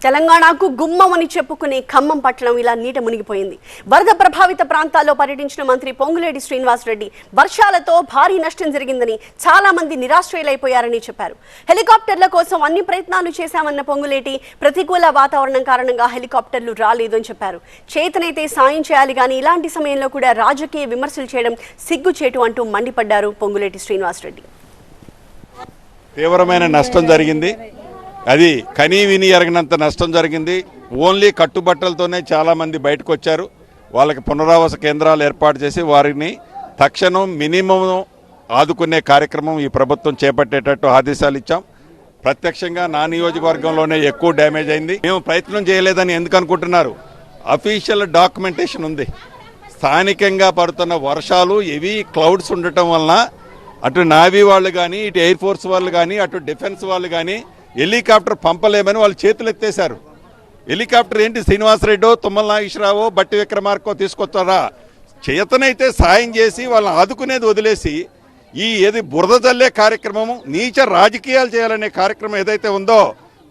తెలంగాణకు గుమ్మమని చెప్పుకునే ఖమ్మం పట్టణం ఇలా నీట మునిగిపోయింది. వరద ప్రభావిత ప్రాంతాల్లో పర్యటించిన మంత్రి పొంగులేటి శ్రీనివాసరెడ్డి వర్షాలతో భారీ నష్టం జరిగిందని, చాలా మంది నిరాశ్రయులైపోయారని చెప్పారు. హెలికాప్టర్ల కోసం అన్ని ప్రయత్నాలు చేశామన్న పొంగులేటి ప్రతికూల వాతావరణం కారణంగా హెలికాప్టర్లు రాలేదని చెప్పారు. చేతనైతే సాయం చేయాలి కానీ ఇలాంటి సమయంలో కూడా రాజకీయ విమర్శలు చేయడం సిగ్గుచేటు అంటూ మండిపడ్డారు పొంగులేటి శ్రీనివాసరెడ్డి. తీవ్రమైన నష్టం జరిగింది. అది కనీ విని ఎరగనంత నష్టం జరిగింది. ఓన్లీ కట్టుబట్టలతోనే చాలామంది బయటకు వచ్చారు. వాళ్ళకి పునరావాస కేంద్రాలు ఏర్పాటు చేసి వారిని తక్షణం మినిమం ఆదుకునే కార్యక్రమం ఈ ప్రభుత్వం చేపట్టేటట్టు ఆదేశాలు ఇచ్చాం. ప్రత్యక్షంగా నా నియోజకవర్గంలోనే ఎక్కువ డ్యామేజ్ అయింది. మేము ప్రయత్నం చేయలేదని ఎందుకు అనుకుంటున్నారు? అఫీషియల్ డాక్యుమెంటేషన్ ఉంది. స్థానికంగా పడుతున్న వర్షాలు హెవీ క్లౌడ్స్ ఉండటం వలన అటు నావీ వాళ్ళు కానీ, ఇటు ఎయిర్ ఫోర్స్ వాళ్ళు కానీ, అటు డిఫెన్స్ వాళ్ళు కానీ హెలికాప్టర్ పంపలేమని వాళ్ళు చేతులు ఎత్తేశారు. హెలికాప్టర్ ఏంటి శ్రీనివాసరెడ్డో, తుమ్మల నాగేశ్వరరావో, బట్టి విక్రమార్కో తీసుకొస్తారా? చేతనైతే సాయం చేసి వాళ్ళని ఆదుకునేది వదిలేసి ఏది బురద జల్లే కార్యక్రమము, నీచ రాజకీయాలు చేయాలనే కార్యక్రమం ఏదైతే ఉందో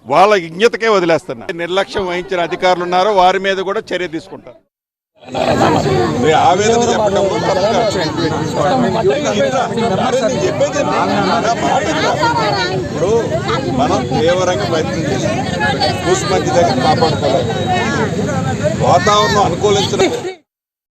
వాళ్ళ విజ్ఞతకే వదిలేస్తున్నారు. నిర్లక్ష్యం వహించిన అధికారులు ఉన్నారో వారి మీద కూడా చర్య తీసుకుంటారు. ఆవేదన చెప్పడం ఇప్పుడు మనం తీవ్రంగా ప్రయత్నం చేస్తాం. కూసుమంచి దగ్గర కాపాడుకోవాలి. వాతావరణం అనుకూలించడం